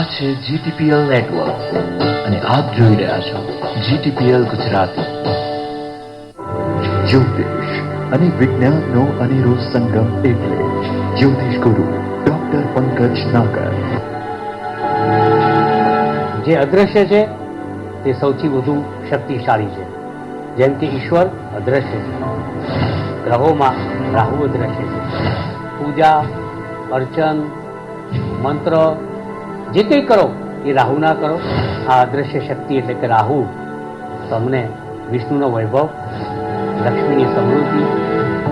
છે GTPL network અને આપ જોઈ રહ્યા છો GTPL ગુજરાતી. જ્યોતિષ અને વિજ્ઞાનનો અનેરો સંગમ એટલે જ્યોતિષ ગુરુ ડોક્ટર પંકજ નાગર. જે અદ્રશ્ય છે તે સૌથી વધુ શક્તિશાળી છે. જેમ કે ઈશ્વર અદ્રશ્ય છે, ગ્રહોમાં રાહુ અદ્રશ્ય છે. પૂજા અર્ચન મંત્ર જે કંઈ કરો એ રાહુ ના કરો. આ અદ્રશ્ય શક્તિ એટલે કે રાહુ તમને વિષ્ણુનો વૈભવ, લક્ષ્મીની સમૃદ્ધિ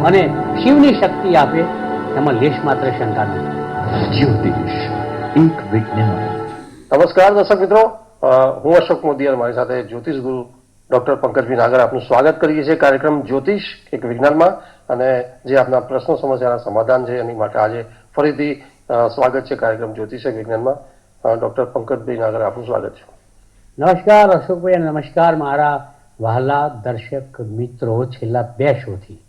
અને શિવની શક્તિ આપે, એમાં લેશ માત્ર શંકા નથી. જ્યોતિષ એક વિજ્ઞાન. નમસ્કાર દર્શક મિત્રો, હું અશોક મોદી અને મારી સાથે જ્યોતિષ ગુરુ ડોક્ટર પંકજભાઈ નાગર આપનું સ્વાગત કરીએ છીએ કાર્યક્રમ જ્યોતિષ એક વિજ્ઞાનમાં. અને જે આપના પ્રશ્નો સમસ્યાના સમાધાન છે એની માટે આજે ફરીથી સ્વાગત છે કાર્યક્રમ જ્યોતિષ એક વિજ્ઞાનમાં. ડોક્ટર પંકજભાઈ નાગર આપનું સ્વાગત છે. નમસ્કાર અશોકભાઈ અને નમસ્કાર મારા વહાલા દર્શક મિત્રો. છેલ્લા 2 શોથી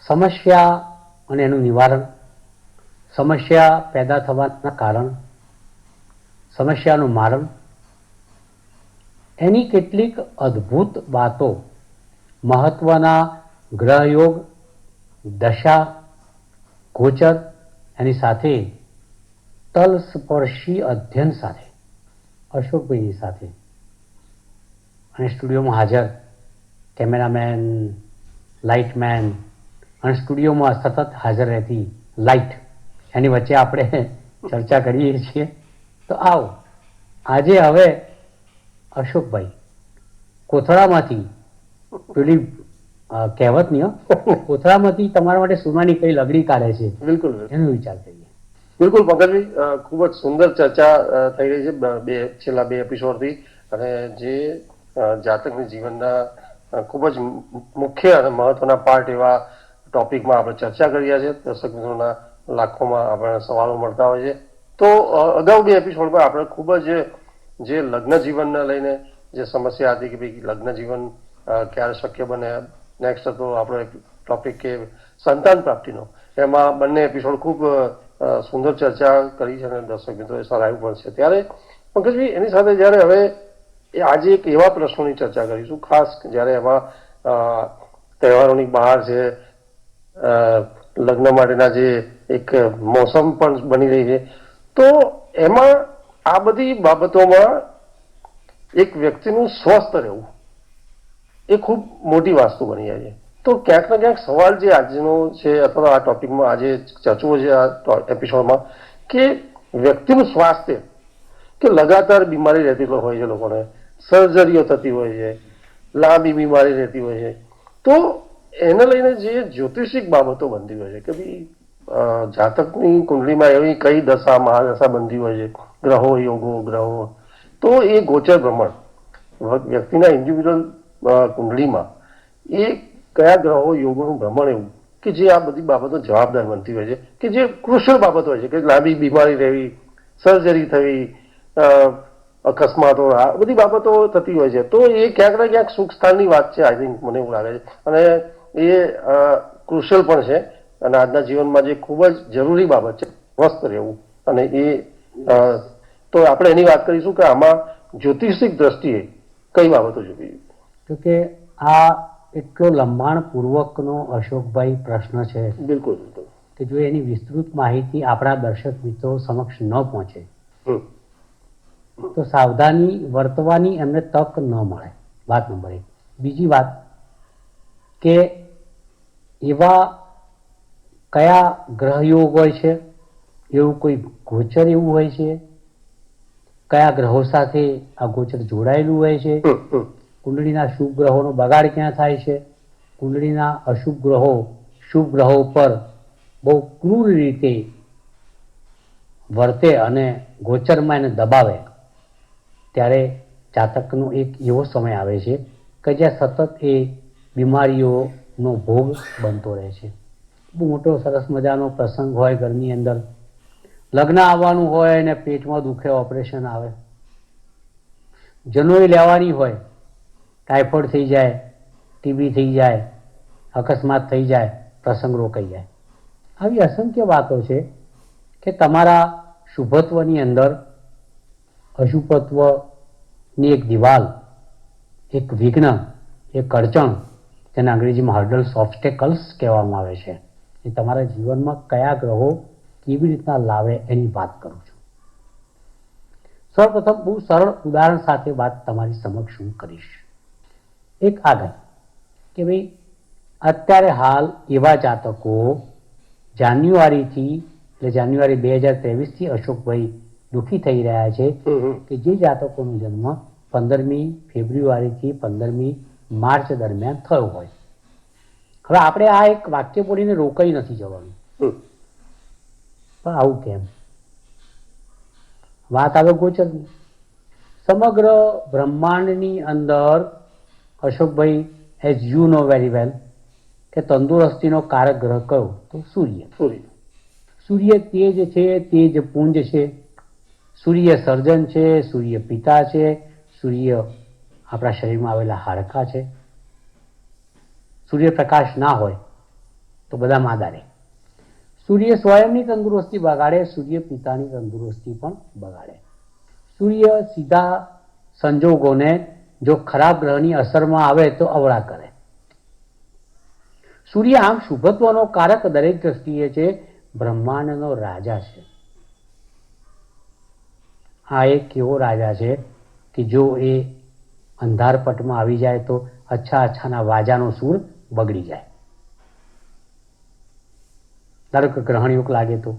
સમસ્યા અને એનું નિવારણ, સમસ્યા પેદા થવાના કારણ, સમસ્યાનું મારણ, એની કેટલીક અદ્ભુત વાતો, મહત્વના ગ્રહયોગ, દશા, ગોચર, એની સાથે તલસ્પર્શી અધ્યયન સાથે અશોકભાઈની સાથે અને સ્ટુડિયોમાં હાજર કેમેરામેન, લાઇટમેન અને સ્ટુડિયોમાં સતત હાજર રહેતી લાઇટ, એની વચ્ચે આપણે ચર્ચા કરીએ છીએ. તો આવો આજે હવે અશોકભાઈ કોથળામાંથી પેલી કહેવત નહીં, કોથળામાંથી તમારા માટે સોનાની કઈ લગડી કાઢે છે, બિલકુલ એનો વિચાર કરીએ. બિલકુલ પંકજભાઈ, ખૂબ જ સુંદર ચર્ચા થઈ રહી છે છેલ્લા 2 એપિસોડથી. અને જે જાતકની જીવનના ખૂબ જ મુખ્ય અને મહત્વના પાર્ટ એવા ટોપિકમાં આપણે ચર્ચા કરી રહ્યા છે. દર્શક મિત્રોના લાખોમાં આપણને સવાલો મળતા હોય છે. તો અગાઉ 2 એપિસોડમાં આપણે ખૂબ જ જે લગ્ન જીવનને લઈને જે સમસ્યા હતી કે ભાઈ લગ્ન જીવન ક્યારે શક્ય બને, નેક્સ્ટ હતો આપણો એક ટોપિક કે સંતાન પ્રાપ્તિનો, એમાં બંને એપિસોડ ખૂબ સુંદર ચર્ચા કરી છે અને દર્શક મિત્રોએ સરાહ્યું પણ છે. ત્યારે પંકજભાઈ એની સાથે જ્યારે હવે આજે એક એવા પ્રશ્નોની ચર્ચા કરીશું, ખાસ જ્યારે એમાં તહેવારોની બહાર છે, લગ્ન માટેના જે એક મોસમ પણ બની રહી છે, તો એમાં આ બધી બાબતોમાં એક વ્યક્તિનું સ્વસ્થ રહેવું એ ખૂબ મોટી વસ્તુ બની જાય છે. તો ક્યાંક ને ક્યાંક સવાલ જે આજનો છે અથવા આ ટોપિકમાં આજે ચર્ચવો છે આ એપિસોડમાં, કે વ્યક્તિનું સ્વાસ્થ્ય, કે લગાતાર બીમારી રહેતી હોય છે, લોકોને સર્જરીઓ થતી હોય છે, લાંબી બીમારી રહેતી હોય છે, તો એને લઈને જે જ્યોતિષિક બાબતો બનતી હોય છે કે ભાઈ જાતકની કુંડળીમાં એવી કઈ દશા મહાદશા બનતી હોય છે, ગ્રહો યોગો ગ્રહો, તો એ ગોચર ભ્રમણ વ્યક્તિના ઇન્ડિવિજ્યુઅલ કુંડળીમાં એ કયા ગ્રહો યોગોનું ભ્રમણ એવું કે જે આ બધી બાબતો જવાબદાર બનતી હોય છે, કે જે ક્રુશિયલ બાબતો હોય છે, કે લાંબી બીમારી રહેવી, સર્જરી થવી, અકસ્માતો, આ બધી બાબતો થતી હોય છે. તો એ ક્યાંક ને ક્યાંક સુખ સ્થાનની વાત છે, આઈ થિંક, મને એવું લાગે છે. અને એ ક્રુશિયલ પણ છે અને આજના જીવનમાં જે ખૂબ જ જરૂરી બાબત છે સ્વસ્થ રહેવું. અને એ તો આપણે એની વાત કરીશું કે આમાં જ્યોતિષિક દ્રષ્ટિએ કઈ બાબતો જોવી. તો કે આ એટલો લંબાણપૂર્વકનો અશોકભાઈ પ્રશ્ન છે. બિલકુલ. કે જો એની વિસ્તૃત માહિતી આપણા દર્શક મિત્રો સમક્ષ ન પહોંચે તો સાવધાની વર્તવાની એમને તક ન મળે. વાત નંબર 1. બીજી વાત કે એવા કયા ગ્રહયોગ હોય છે, એવું કોઈ ગોચર એવું હોય છે, કયા ગ્રહો સાથે આ ગોચર જોડાયેલું હોય છે, કુંડળીના શુભ ગ્રહોનો બગાડ ક્યાં થાય છે, કુંડળીના અશુભ ગ્રહો શુભ ગ્રહો પર બહુ ક્રૂર રીતે વર્તે અને ગોચરમાં એને દબાવે, ત્યારે જાતકનો એક એવો સમય આવે છે કે જ્યાં સતત એ બીમારીઓનો ભોગ બનતો રહે છે. બહુ મોટો સરસ મજાનો પ્રસંગ હોય, ઘરની અંદર લગ્ન આવવાનું હોય અને પેટમાં દુખે, ઓપરેશન આવે, જનોઈ લેવાની હોય, ટાઇફોઇડ થઈ જાય, ટીબી થઈ જાય, અકસ્માત થઈ જાય, પ્રસંગ રોકાઈ જાય. આવી અસંખ્ય વાતો છે કે તમારા શુભત્વની અંદર અશુભત્વની એક દિવાલ, એક વિઘ્ન, એક અડચણ, તેને અંગ્રેજીમાં હર્ડલ્સ, ઓબ્સ્ટેકલ્સ કહેવામાં આવે છે, એ તમારા જીવનમાં કયા ગ્રહો કેવી રીતના લાવે એની વાત કરું છું. સૌપ્રથમ બહુ સરળ ઉદાહરણ સાથે વાત તમારી સમક્ષ હું કરીશ. એક આગળ કે ભાઈ અત્યારે હાલ એવા જાતકો જાન્યુઆરીથી, એટલે જાન્યુઆરી 2023થી અશોકભાઈ દુઃખી થઈ રહ્યા છે કે જે જાતકોનો જન્મ 15મી ફેબ્રુઆરીથી 15મી માર્ચ દરમિયાન થયો હોય. હવે આપણે આ એક વાક્ય બોલીને રોકાઈ નથી જવાનું, પણ આવું કેમ? વાત આવે ગોચરની. સમગ્ર બ્રહ્માંડની અંદર Ashokbhai, as you know very well, કે તંદુરસ્તીનો કારક ગ્રહ કયો? તો સૂર્ય. સૂર્ય તેજ છે, તેજ પુંજ છે, સૂર્ય સર્જન છે, સૂર્ય પિતા છે, સૂર્ય આપણા શરીરમાં આવેલા હાડકાં છે. સૂર્યપ્રકાશ ના હોય તો બધા માદા રહે. સૂર્ય સ્વયંની તંદુરસ્તી બગાડે, સૂર્ય પિતાની તંદુરસ્તી પણ બગાડે. સૂર્ય સીધા સંજોગોને જો ખરાબ ગ્રહની અસરમાં આવે તો અવળા કરે. સૂર્ય આમ શુભત્વનો કારક દરેક દ્રષ્ટિએ છે, બ્રહ્માંડનો રાજા છે. આ એક એવો રાજા છે કે જો એ અંધારપટમાં આવી જાય તો અચ્છા અચ્છાના વાજાનો સૂર બગડી જાય. ધારો કે ગ્રહણ યોગ લાગે તો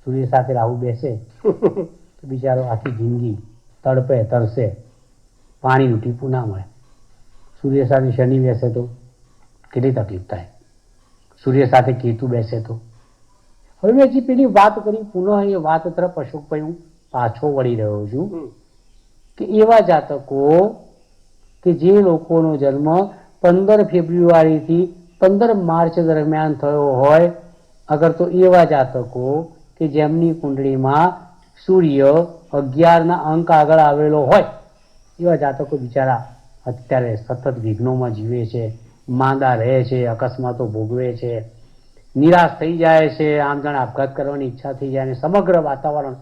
સૂર્ય સાથે રાહુ બેસે તો બિચારો આખી જિંદગી તડપે તરસે, પાણીનું ટીપું ના મળે. સૂર્ય સાથે શનિ બેસે તો કેટલી તકલીફ થાય. સૂર્ય સાથે કેતુ બેસે તો. હવે મેં હજી પેલી વાત કરી, પુનઃ એ વાત તરફ અશોકભાઈ હું પાછો વળી રહ્યો છું કે એવા જાતકો કે જે લોકોનો જન્મ 15 ફેબ્રુઆરીથી 15 માર્ચ દરમિયાન થયો હોય, અગર તો એવા જાતકો કે જેમની કુંડળીમાં સૂર્ય 11ના અંક આગળ આવેલો હોય, એવા જાતકો બિચારા અત્યારે સતત વિઘ્નોમાં જીવે છે, માંદા રહે છે, અકસ્માતો ભોગવે છે, નિરાશ થઈ જાય છે, આમ જાણે આપઘાત કરવાની ઈચ્છા થઈ જાય, અને સમગ્ર વાતાવરણ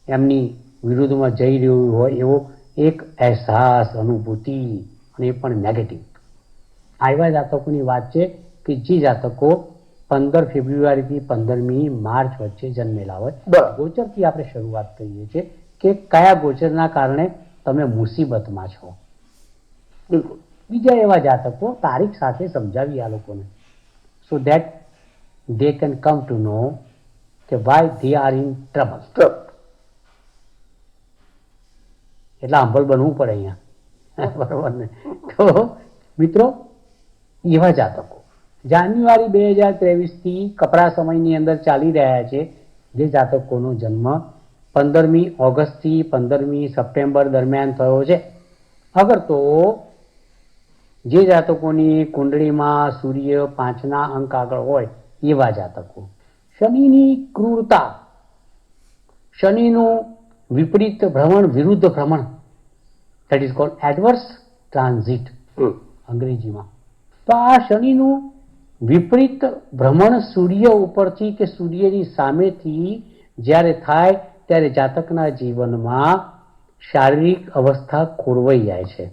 એમની વિરુદ્ધમાં જઈ રહ્યું હોય એવો એક અહેસાસ, અનુભૂતિ, અને એ પણ નેગેટિવ. આવા જાતકોની વાત છે કે જે જાતકો 15 ફેબ્રુઆરીથી 15મી માર્ચ વચ્ચે જન્મેલા હોય. ગોચરથી આપણે શરૂઆત કરીએ છીએ કે કયા ગોચરના કારણે તમે મુસીબતમાં છો. બિલકુલ. બીજા એવા જાતકો તારીખ સાથે સમજાવી આ લોકોને, so that they can come to know કે why they are in trouble. એટલે હંભળ બનવું પડે અહીંયા, બરોબર ને? તો મિત્રો, એવા જાતકો જાન્યુઆરી 2023થી કપરા સમયની અંદર ચાલી રહ્યા છે, જે જાતકોનો જન્મ 15મી ઓગસ્ટથી 15મી સપ્ટેમ્બર દરમિયાન થયો છે. અગર તો જે જાતકોની કુંડળીમાં સૂર્ય 5ના અંક આગળ હોય એવા જાતકો, શનિની ક્રૂરતા, શનિનું વિપરીત ભ્રમણ, વિરુદ્ધ ભ્રમણ, that is called adverse transit અંગ્રેજીમાં. તો આ શનિનું વિપરીત ભ્રમણ સૂર્ય ઉપરથી કે સૂર્યની સામેથી જ્યારે થાય ત્યારે જાતકના જીવનમાં શારીરિક અવસ્થા ખોરવાઈ જાય છે,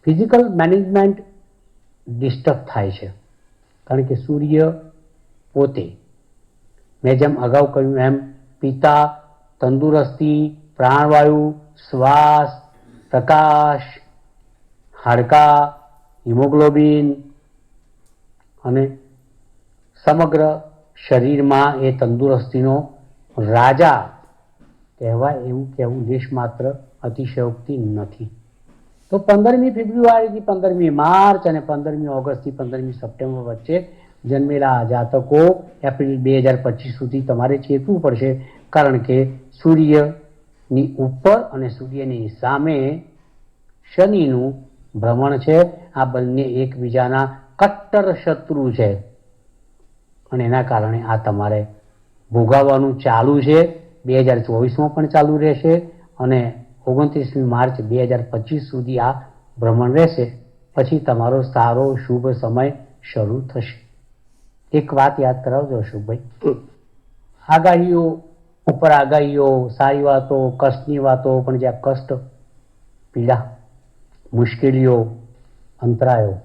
ફિઝિકલ મેનેજમેન્ટ ડિસ્ટર્બ થાય છે. કારણ કે સૂર્ય પોતે, મેં જેમ અગાઉ કહ્યું એમ, પિતા, તંદુરસ્તી, પ્રાણવાયુ, શ્વાસ, પ્રકાશ, હાડકા, હિમોગ્લોબિન અને સમગ્ર શરીરમાં એ તંદુરસ્તીનો રાજા કહેવાય, એવું કહેવું લેશ માત્ર અતિશયોક્તિ નથી. તો 15મી ફેબ્રુઆરીથી 15મી માર્ચ અને 15મી ઓગસ્ટથી 15મી સપ્ટેમ્બર વચ્ચે જન્મેલા જાતકો એપ્રિલ 2025 સુધી તમારે ચેતવું પડશે, કારણ કે સૂર્યની ઉપર અને સૂર્યની સામે શનિનું ભ્રમણ છે. આ બંને એકબીજાના કટ્ટર શત્રુ છે, અને એના કારણે આ તમારે ભોગવવાનું ચાલુ છે. 2024માં પણ ચાલુ રહેશે અને 29મી માર્ચ 2025 સુધી આ ભ્રમણ રહેશે. પછી તમારો સારો શુભ સમય શરૂ થશે. એક વાત યાદ કરાવજો અશોકભાઈ, આગાહીઓ ઉપર આગાહીઓ, સારી વાતો, કષ્ટની વાતો, પણ જ્યાં કષ્ટ, પીડા, મુશ્કેલીઓ, અંતરાયો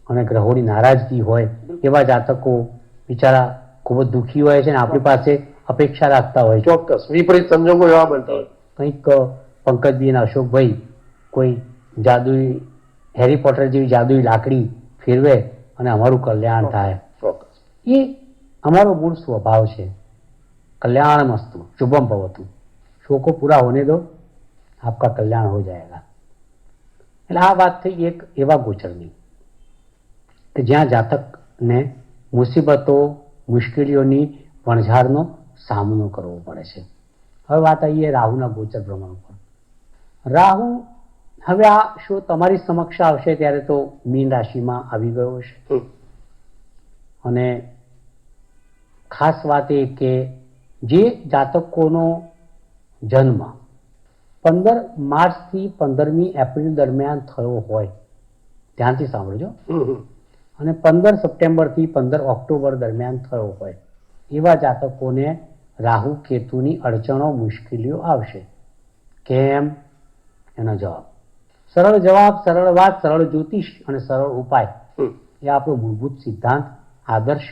અને ગ્રહોની નારાજગી હોય એવા જાતકો બિચારા ખૂબ જ દુઃખી હોય છે ને આપણી પાસે અપેક્ષા રાખતા હોય છે. ચોક્કસ વિપરીત સંજોગો એવા બનતા હોય. કંઈક પંકજભાઈ અને અશોકભાઈ કોઈ જાદુઈ હેરી પોટર જેવી જાદુઈ લાકડી ફેરવે અને અમારું કલ્યાણ થાય. ચોક્કસ. એ અમારો મૂળ સ્વભાવ છે. कल्याण मस्तु शुभम भवतु, शो को पूरा होने दो, आपका कल्याण हो जाएगा. એટલે આ વાત થઈ એક એવા ગોચરની કે જ્યાં જાતકને મુસીબતો, મુશ્કેલીઓની વણઝારનો સામનો કરવો પડે છે. હવે વાત આવીએ રાહુના ગોચર ભ્રમણ ઉપર. રાહુ હવે આ શો તમારી સમક્ષ આવશે ત્યારે તો મીન રાશિમાં આવી ગયો છે. અને ખાસ વાત એ કે જે જાતકોનો જન્મ 15 માર્ચથી 15મી એપ્રિલ દરમિયાન થયો હોય, ધ્યાનથી સાંભળજો, અને 15 સપ્ટેમ્બરથી 15 ઓક્ટોબર દરમિયાન થયો હોય એવા જાતકોને રાહુ કેતુની અડચણો, મુશ્કેલીઓ આવશે. કેમ? એનો જવાબ સરળ જવાબ, સરળ વાત, સરળ જ્યોતિષ અને સરળ ઉપાય એ આપણો મૂળભૂત સિદ્ધાંત, આદર્શ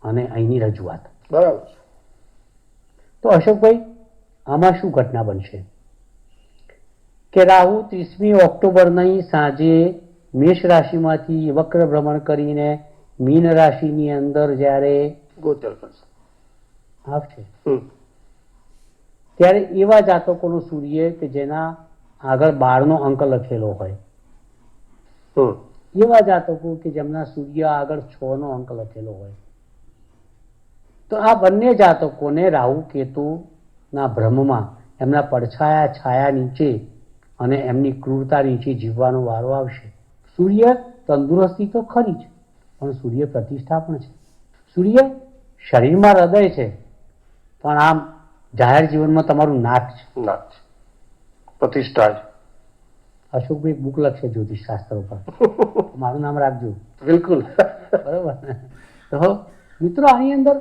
અને અહીંની રજૂઆત. બરાબર. તો અશોકભાઈ, આમાં શું ઘટના બનશે કે રાહુ 30મી ઓક્ટોબરની સાંજે મેષ રાશિમાંથી વક્ર ભ્રમણ કરીને મીન રાશિની અંદર જ્યારે ગોચર કરશે આવશે ત્યારે એવા જાતકોનો સૂર્ય કે જેના આગળ 12નો અંક લખેલો હોય, એવા જાતકો કે જેમના સૂર્ય આગળ 6નો અંક લખેલો હોય, તો આ બંને જાતકોને રાહુ કેતુના ભ્રમમાં એમના પડછાયા, છાયા નીચે અને એમની ક્રૂરતા નીચે જીવવાનો વારો આવશે. સૂર્ય તંદુરસ્તી તો ખરી જ, પણ સૂર્ય પ્રતિષ્ઠા પણ છે. સૂર્ય શરીરમાં હૃદય છે, પણ આમ જાહેર જીવનમાં તમારું નાક છે. નાક છે, પ્રતિષ્ઠા છે. અશોકભાઈ બુક લખશે જ્યોતિષ શાસ્ત્ર ઉપર, મારું નામ રાખજો. બિલકુલ. બરોબર. તો મિત્રો, આની અંદર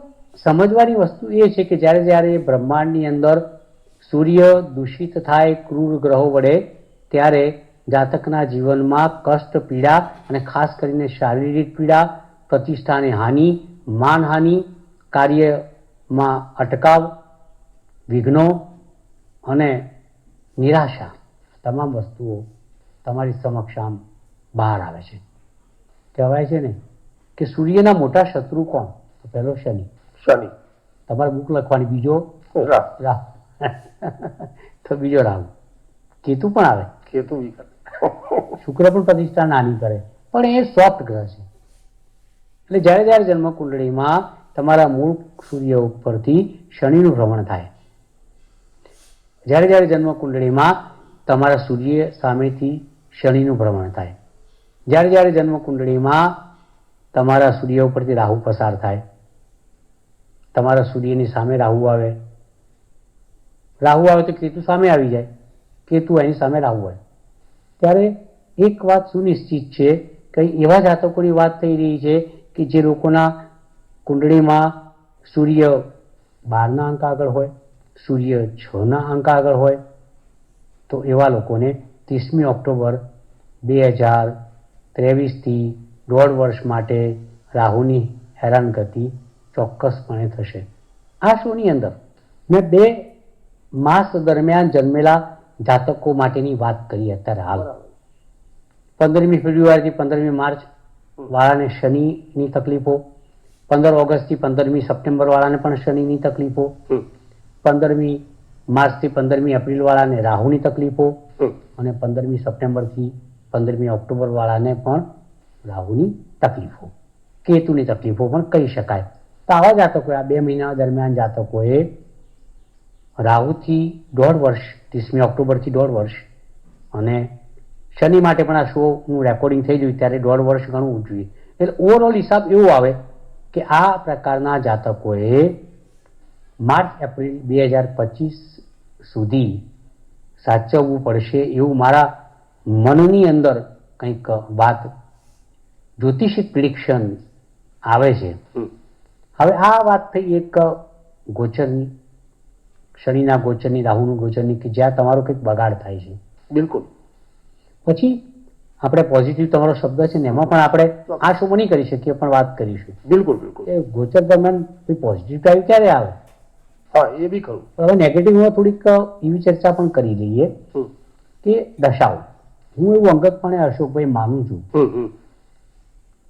સમજવાની વસ્તુ એ છે કે જ્યારે જ્યારે બ્રહ્માંડની અંદર સૂર્ય દૂષિત થાય ક્રૂર ગ્રહો વડે, ત્યારે જાતકના જીવનમાં કષ્ટ, પીડા અને ખાસ કરીને શારીરિક પીડા, પ્રતિષ્ઠાની હાનિ, માનહાનિ, કાર્યમાં અટકાવ, વિઘ્નો અને નિરાશા, તમામ વસ્તુઓ તમારી સમક્ષ આમ બહાર આવે છે. કહેવાય છે ને કે સૂર્યના મોટા શત્રુ કોણ? તો પહેલો શનિ. શનિ. તમારે બુક લખવાની. બીજો રાહુ. તો બીજો રાહુ. કેતુ પણ આવે. કેતુ વિકાર. શુક્ર પણ પ્રતિષ્ઠા નાની કરે, પણ એ સોફ્ટ ગ્રહ છે. એટલે જ્યારે જ્યારે જન્મ કુંડળીમાં તમારા મૂળ સૂર્ય ઉપરથી શનિનું ભ્રમણ થાય, જ્યારે જ્યારે જન્મ કુંડળીમાં તમારા સૂર્ય સામેથી શનિનું ભ્રમણ થાય, જ્યારે જ્યારે જન્મ કુંડળીમાં તમારા સૂર્ય ઉપરથી રાહુ પસાર થાય, તમારા સૂર્યની સામે રાહુ આવે, રાહુ આવે તો કેતુ સામે આવી જાય, કેતુ એની સામે રાહુ આવે, ત્યારે એક વાત સુનિશ્ચિત છે કે એવા જાતકોની વાત થઈ રહી છે કે જે લોકોના કુંડળીમાં સૂર્ય 12ના અંક આગળ હોય, સૂર્ય 6ના અંક આગળ હોય, તો એવા લોકોને 30મી ઓક્ટોબર 2023થી 1.5 વર્ષ માટે રાહુની હેરાનગતિ ચોક્કસપણે થશે. આ શોની અંદર મેં 2 માસ દરમિયાન જન્મેલા જાતકો માટેની વાત કરી અત્યારે હાલ. 15મી ફેબ્રુઆરીથી 15મી માર્ચ વાળાને શનિની તકલીફો, 15 ઓગસ્ટથી 15મી સપ્ટેમ્બર વાળાને પણ શનિની તકલીફો, 15મી માર્ચથી 15મી એપ્રિલ વાળાને રાહુની તકલીફો, અને 15મી સપ્ટેમ્બરથી 15મી ઓક્ટોબર વાળાને પણ રાહુની તકલીફો, કેતુની તકલીફો પણ કહી શકાય. તો આવા જાતકોએ આ 2 મહિના દરમિયાન જાતકોએ રાહુથી 1.5 વર્ષ, 30મી ઓક્ટોબરથી 1.5 વર્ષ, અને શનિ માટે પણ આ શોનું રેકોર્ડિંગ થઈ ગયું ત્યારે 1.5 વર્ષ ગણવું જોઈએ. એટલે ઓવરઓલ હિસાબ એવો આવે કે આ પ્રકારના જાતકોએ માર્ચ એપ્રિલ 2025 સુધી સાચવવું પડશે એવું મારા મનની અંદર કંઈક વાત, જ્યોતિષિક પ્રિડિક્શન આવે છે. હવે આ વાત થઈ એક ગોચરની, શનિના ગોચરની, રાહુનું ગોચરની, કે જ્યાં તમારો કંઈક બગાડ થાય છે. બિલકુલ. પછી આપણે પોઝિટિવ તમારો શબ્દ છે ને એમાં પણ આપણે આ શો નહીં કરી શકીએ, પણ વાત કરીશું. બિલકુલ બિલકુલ. કે ગોચર દરમિયાન પોઝિટિવ આવ્યું ક્યારે આવે? હા, એ બી ખરું. હવે નેગેટિવમાં થોડીક એવી ચર્ચા પણ કરી લઈએ કે દશાઓ. હું એવું અંગતપણે અશોકભાઈ માનું છું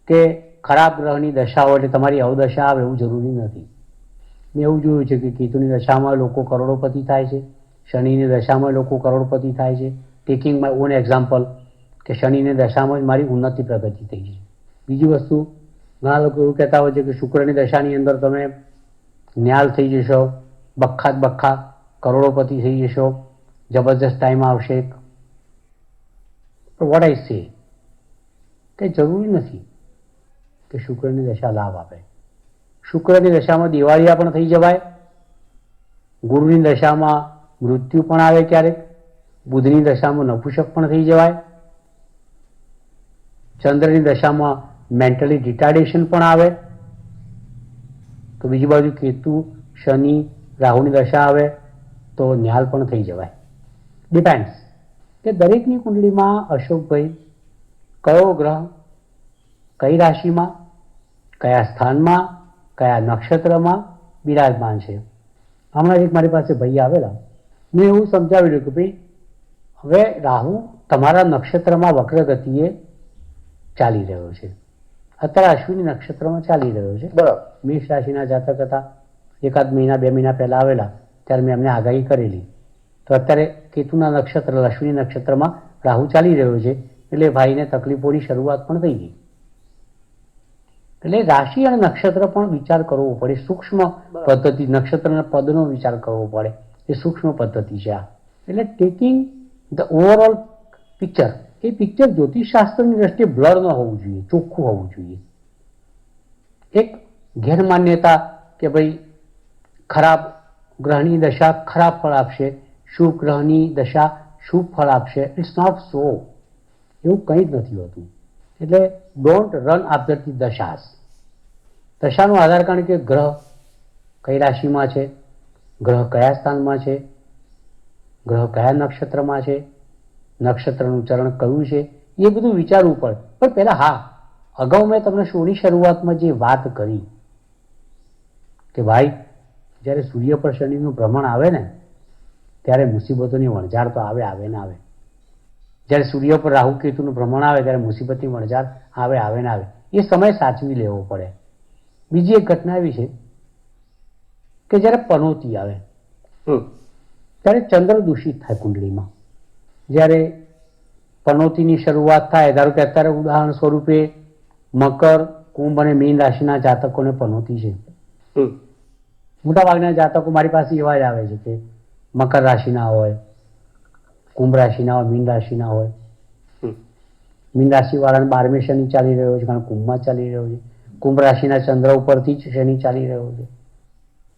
કે ખરાબ ગ્રહની દશાઓ એટલે તમારી અવદશા આવે એવું જરૂરી નથી. મેં એવું જોયું છે કે કેતુની દશામાં લોકો કરોડોપતિ થાય છે, શનિની દશામાં લોકો કરોડપતિ થાય છે. ટેકિંગ માય ઓન એક્ઝામ્પલ કે શનિની દશામાં જ મારી ઉન્નતિ પ્રગતિ થઈ છે. બીજી વસ્તુ, ઘણા લોકો એવું કહેતા હોય છે કે શુક્રની દશાની અંદર તમે ન્યાલ થઈ જશો, બખ્ખા કરોડોપતિ થઈ જશો, જબરજસ્ત ટાઈમ આવશે. વોટ આઈ સે કે જરૂરી નથી કે શુક્રની દશા લાભ આપે. શુક્રની દશામાં દિવાળિયા પણ થઈ જવાય, ગુરુની દશામાં મૃત્યુ પણ આવે ક્યારેક, બુધની દશામાં નપુંસક પણ થઈ જવાય, ચંદ્રની દશામાં મેન્ટલી રિટાર્ડેશન પણ આવે, તો બીજી બાજુ કેતુ, શનિ, રાહુની દશા આવે તો ન્યાલ પણ થઈ જવાય. ડિપેન્ડ્સ કે દરેકની કુંડળીમાં અશોકભાઈ કયો ગ્રહ કઈ રાશિમાં, કયા સ્થાનમાં, કયા નક્ષત્રમાં બિરાજમાન છે. હમણાં એક મારી પાસે ભાઈ આવેલા, મેં એવું સમજાવી રહ્યું કે ભાઈ હવે રાહુ તમારા નક્ષત્રમાં વક્ર ગતિએ ચાલી રહ્યો છે, અત્યારે અશ્વિની નક્ષત્રમાં ચાલી રહ્યો છે. બરાબર. મેષ રાશિના જાતક હતા, એકાદ મહિના 2 મહિના પહેલા આવેલા ત્યારે મેં એમને આગાહી કરેલી. તો અત્યારે કેતુના નક્ષત્ર અશ્વિની નક્ષત્રમાં રાહુ ચાલી રહ્યો છે એટલે ભાઈને તકલીફોની શરૂઆત પણ થઈ ગઈ. એટલે રાશિ અને નક્ષત્ર પણ વિચાર કરવો પડે, સૂક્ષ્મ પદ્ધતિ, નક્ષત્રના પદનો વિચાર કરવો પડે, એ સૂક્ષ્મ પદ્ધતિ છે આ. એટલે ટેકિંગ ધ ઓવરઓલ પિક્ચર, એ પિક્ચર જ્યોતિષશાસ્ત્રની દ્રષ્ટિએ બ્લર ન હોવું જોઈએ, ચોખ્ખું હોવું જોઈએ. એક ગેરમાન્યતા કે ભાઈ ખરાબ ગ્રહની દશા ખરાબ ફળ આપશે, શુભ ગ્રહની દશા શુભ ફળ આપશે, ઇટ્સ નોટ સો. એવું કંઈ જ નથી હોતું. એટલે ડોન્ટ રન આફ્ટર ધી દશાસ. દશાનો આધાર કારણ કે ગ્રહ કઈ રાશિમાં છે, ગ્રહ કયા સ્થાનમાં છે, ગ્રહ કયા નક્ષત્રમાં છે, નક્ષત્રનું ચરણ કયું છે, એ બધું વિચારવું પડે. પણ પહેલાં હા, અગાઉ મેં તમને શોની શરૂઆતમાં જે વાત કરી કે ભાઈ જ્યારે સૂર્ય પર શનિનું ભ્રમણ આવે ને ત્યારે મુસીબતોની વણઝાર તો આવે ને આવે. જ્યારે સૂર્ય પર રાહુ કેતુનું ભ્રમણ આવે ત્યારે મુસીબતની વણઝાર આવે ને આવે. એ સમય સાચવી લેવો પડે. બીજી એક ઘટના એવી છે કે જ્યારે પનોતી આવે ત્યારે ચંદ્ર દૂષિત થાય કુંડળીમાં. જ્યારે પનોતીની શરૂઆત થાય, ધારો કે અત્યારે ઉદાહરણ સ્વરૂપે મકર, કુંભ અને મીન રાશિના જાતકોને પનોતી છે. મોટાભાગના જાતકો મારી પાસે એવા જ આવે છે કે મકર રાશિના હોય, કુંભ રાશિના હોય, મીન રાશિના હોય. મીન રાશિ વાળાને 12મે શનિ ચાલી રહ્યો છે, કારણ કુંભમાં ચાલી રહ્યો છે. કુંભ રાશિના ચંદ્ર ઉપરથી જ શનિ ચાલી રહ્યો છે.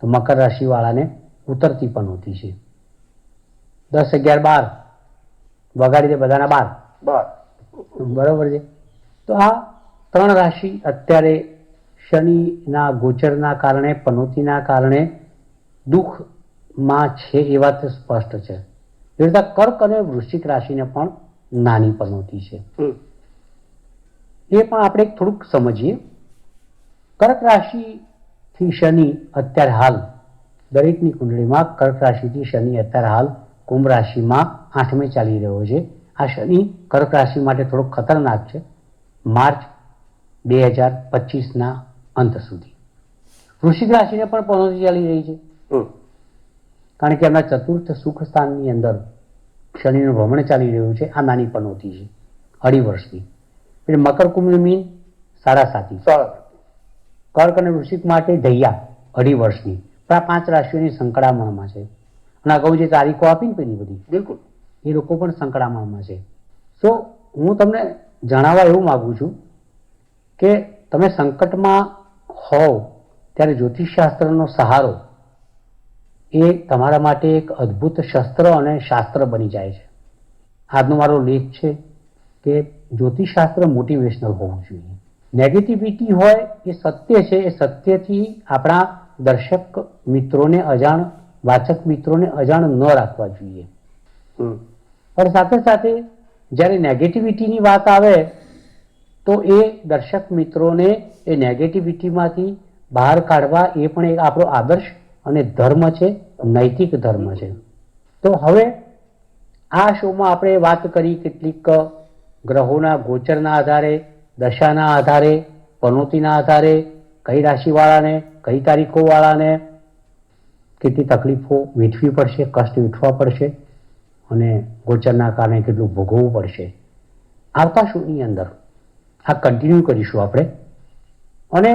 તો મકર રાશિ વાળાને ઉતરતી પનોતી છે. 10, 11, 12 વગાડી દે બધાના 12. બરોબર છે. તો આ 3 રાશિ અત્યારે શનિના ગોચરના કારણે, પનોતીના કારણે દુઃખમાં છે એ વાત સ્પષ્ટ છે. એ રીતે કર્ક અને વૃશ્ચિક રાશિને પણ નાની પનોતી છે. એ પણ આપણે થોડુંક સમજીએ. કર્ક રાશિથી શનિ અત્યારે હાલ દરેકની કુંડળીમાં, કર્ક રાશિથી શનિ અત્યારે હાલ કુંભ રાશિમાં 8મે ચાલી રહ્યો છે. આ શનિ કર્ક રાશિ માટે થોડોક ખતરનાક છે માર્ચ 2025ના અંત સુધી. વૃશ્ચિક રાશિને પણ પનોતી ચાલી રહી છે, કારણ કે એમના ચતુર્થ સુખ સ્થાનની અંદર શનિનું ભ્રમણ ચાલી રહ્યું છે. આ નાની પનોતી છે 2.5 વર્ષની. એટલે મકર, કુંભ, મીન 7.5. કર્ક અને વૃશ્ચિક માટે ધૈયા 2.5 વર્ષની. પણ આ 5 રાશિઓની સંકળામણમાં છે. અને અગાઉ જે તારીખો આપી ને પેલી બધી, બિલકુલ, એ લોકો પણ સંકળામણમાં છે. સો હું તમને જણાવવા એવું માગું છું કે તમે સંકટમાં હોવ ત્યારે જ્યોતિષશાસ્ત્રનો સહારો એ તમારા માટે એક અદ્ભુત શસ્ત્ર અને શાસ્ત્ર બની જાય છે. આજનો મારો લેખ છે કે જ્યોતિષશાસ્ત્ર મોટિવેશનલ હોવું જોઈએ. નેગેટિવિટી હોય એ સત્ય છે, એ સત્યથી આપણા દર્શક મિત્રોને અજાણ, વાચક મિત્રોને અજાણ ન રાખવા જોઈએ. પણ સાથે સાથે જ્યારે નેગેટિવિટીની વાત આવે તો એ દર્શક મિત્રોને એ નેગેટિવિટીમાંથી બહાર કાઢવા એ પણ એક આપણો આદર્શ અને ધર્મ છે, નૈતિક ધર્મ છે. તો હવે આ શોમાં આપણે વાત કરી કેટલીક ગ્રહોના ગોચરના આધારે, દશાના આધારે, પનોતીના આધારે કઈ રાશિવાળાને, કઈ તારીખોવાળાને કેટલી તકલીફો વેઠવી પડશે, કષ્ટ વેઠવા પડશે અને ગોચરના કારણે કેટલું ભોગવવું પડશે. આવતા શોની અંદર આ કન્ટિન્યુ કરીશું આપણે. અને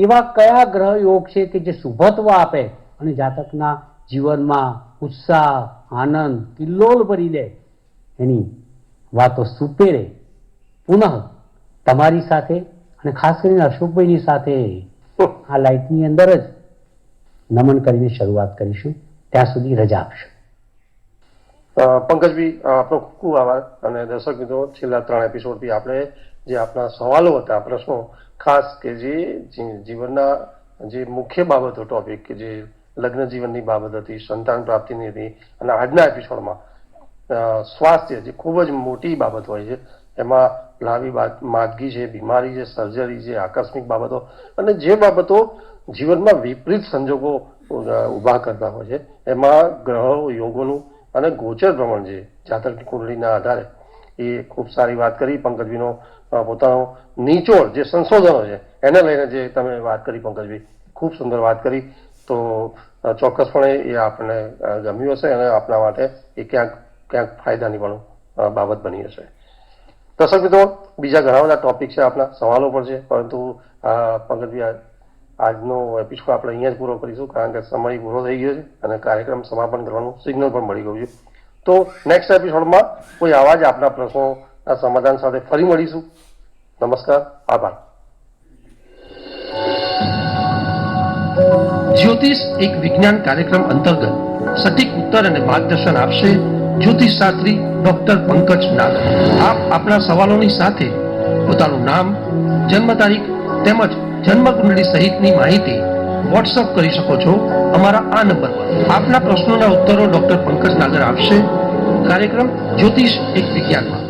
એવા કયા ગ્રહ યોગ છે કે જે શુભત્વ આપે અને જાતકના જીવનમાં ઉત્સાહ, આનંદ, કિલ્લોલ ભરી દે, એની વાતો સુપેરે પુનઃ તમારી સાથે અને ખાસ કરીને અશોકભાઈની સાથે આ લાઇટની અંદર જ નમન કરીને શરૂઆત કરીશું. ત્યાં સુધી રજા આપશો. પંકજભાઈ, આપનો ખૂબ ખૂબ આભાર. અને દર્શક મિત્રો, છેલ્લા 3 એપિસોડથી આપણે જે આપણા સવાલો હતા, પ્રશ્નો, ખાસ કે જે જીવનના જે મુખ્ય બાબતો, ટોપિક કે જે લગ્ન જીવનની બાબત હતી, સંતાન પ્રાપ્તિની હતી, અને આજના એપિસોડમાં સ્વાસ્થ્ય જે ખૂબ જ મોટી બાબત હોય છે, એમાં લાંબી માંદગી છે, બીમારી છે, સર્જરી છે, આકસ્મિક બાબતો, અને જે બાબતો જીવનમાં વિપરીત સંજોગો ઊભા કરતા હોય છે, એમાં ગ્રહો યોગોનું અને ગોચર પ્રમાણ જે જાતકની કુંડળીના આધારે એ ખૂબ સારી વાત કરી. પંકજભાઈનો પોતાનો નિચોડ જે સંશોધનો છે એને લઈને જે તમે વાત કરી પંકજભાઈ, ખૂબ સુંદર વાત કરી. તો ચોક્કસપણે એ આપણને ગમ્યું હશે અને આપણા માટે એ ક્યાંક ફાયદાની પણ બાબત બની હશે. દર્શક મિત્રો, બીજા ઘણા બધા ટોપિક છે, આપણા સવાલો પણ છે, પરંતુ પંકજભાઈ આજનો એપિસોડ આપણે અહીંયા જ પૂરો કરીશું, કારણ કે સમય પૂરો થઈ ગયો છે અને કાર્યક્રમ સમાપન કરવાનું સિગ્નલ પણ મળી ગયું છે. તો નેક્સ્ટ એપિસોડમાં કોઈ આવા જ આપના પ્રશ્નોના સમાધાન સાથે ફરી મળીશું. નમસ્કાર, આભાર. જ્યોતિષ એક વિજ્ઞાન કાર્યક્રમ અંતર્ગત સટીક ઉત્તર અને માર્ગદર્શન આપશે જ્યોતિષ શાસ્ત્રી ડોક્ટર પંકજ નાગર. આપ આપના સવાલોની સાથે પોતાનું નામ, જન્મ તારીખ તેમજ જન્મ કુંડળી સહિતની માહિતી વોટ્સઅપ કરી શકો છો અમારા આ નંબર પર. આપના પ્રશ્નોના ઉત્તરો ડોક્ટર પંકજ નાગર આપશે. કાર્યક્રમ જ્યોતિષ એક વિજ્ઞાનમાં.